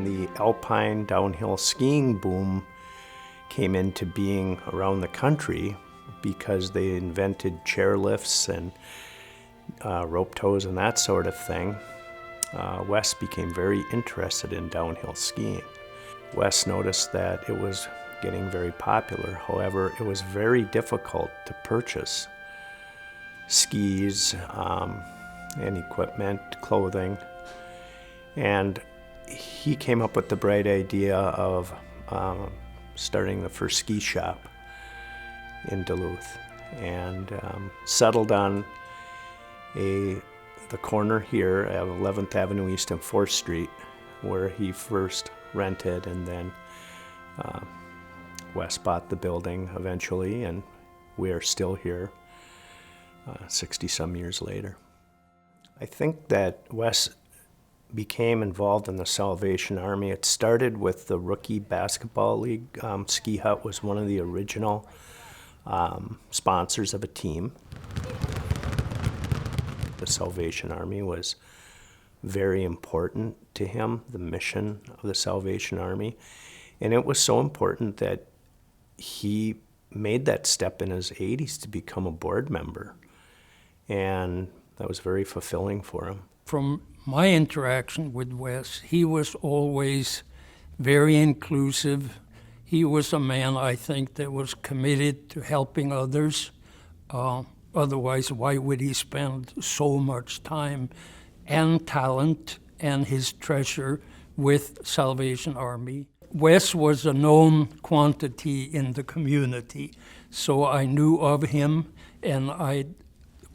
when the alpine downhill skiing boom came into being around the country, because they invented chairlifts and rope tows and that sort of thing, Wes became very interested in downhill skiing. Wes noticed that it was getting very popular. However, it was very difficult to purchase skis and equipment, clothing, and he came up with the bright idea of starting the first ski shop in Duluth, and settled on the corner here at 11th Avenue East and 4th Street, where he first rented, and then Wes bought the building eventually, and we are still here 60-some years later. I think that Wes became involved in the Salvation Army. It started with the Rookie Basketball League. Ski Hut was one of the original sponsors of a team. The Salvation Army was very important to him, the mission of the Salvation Army. And it was so important that he made that step in his 80s to become a board member. And that was very fulfilling for him. From my interaction with Wes, he was always very inclusive. He was a man, I think, that was committed to helping others. Otherwise, why would he spend so much time and talent and his treasure with Salvation Army? Wes was a known quantity in the community, so I knew of him, and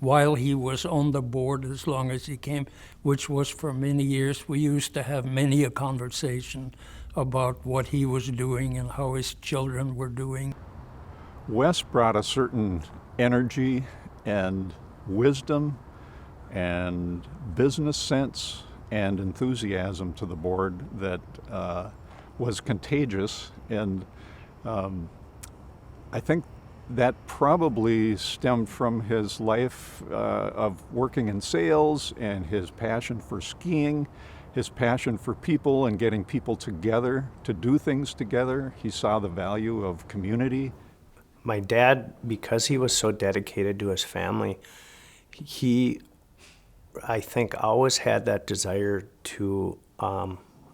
while he was on the board, as long as he came, which was for many years, we used to have many a conversation about what he was doing and how his children were doing. Wes brought a certain energy and wisdom and business sense and enthusiasm to the board that was contagious, and I think that probably stemmed from his life of working in sales and his passion for skiing, his passion for people and getting people together to do things together. He saw the value of community. My dad, because he was so dedicated to his family, he, I think, always had that desire to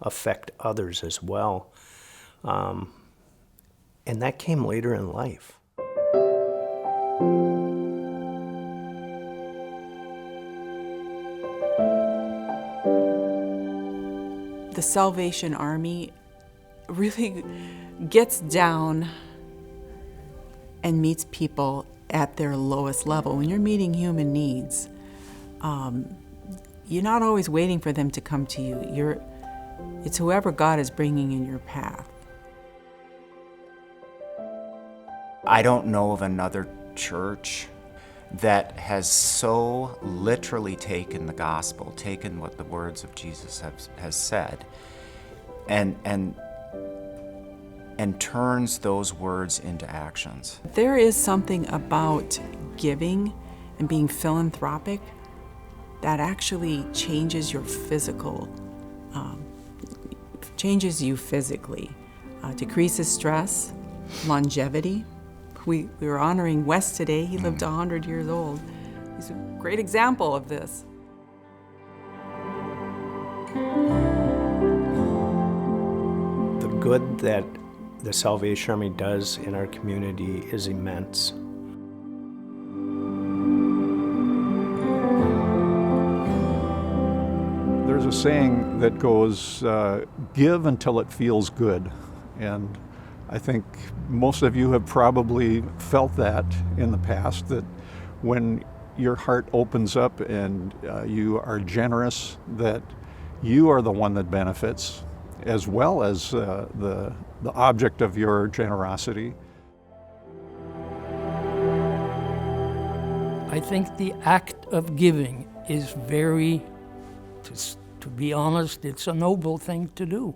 affect others as well. And that came later in life. The Salvation Army really gets down and meets people at their lowest level. When you're meeting human needs, you're not always waiting for them to come to you. It's whoever God is bringing in your path. I don't know of another church that has so literally taken the gospel, taken what the words of Jesus has said, and turns those words into actions. There is something about giving and being philanthropic that actually changes your physical, changes you physically, decreases stress, longevity. We were honoring Wes today. He lived 100 years old. He's a great example of this. The good that the Salvation Army does in our community is immense. There's a saying that goes, give until it feels good. And I think most of you have probably felt that in the past, that when your heart opens up and you are generous, that you are the one that benefits, as well as the object of your generosity. I think the act of giving is very, to be honest, it's a noble thing to do.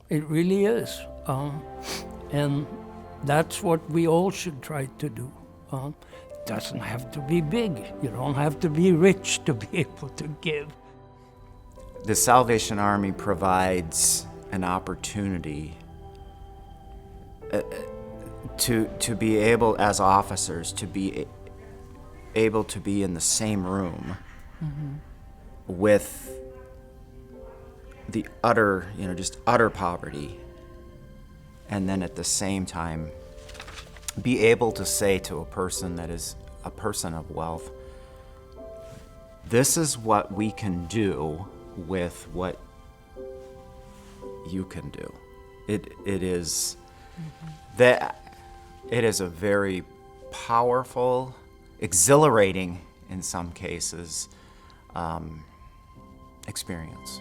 It really is. And that's what we all should try to do. It doesn't have to be big. You don't have to be rich to be able to give. The Salvation Army provides an opportunity to be able, as officers, to be able to be in the same room with the utter, just utter poverty, and then at the same time be able to say to a person that is a person of wealth, this is what we can do with what you can do. It is that it is a very powerful, exhilarating in some cases experience.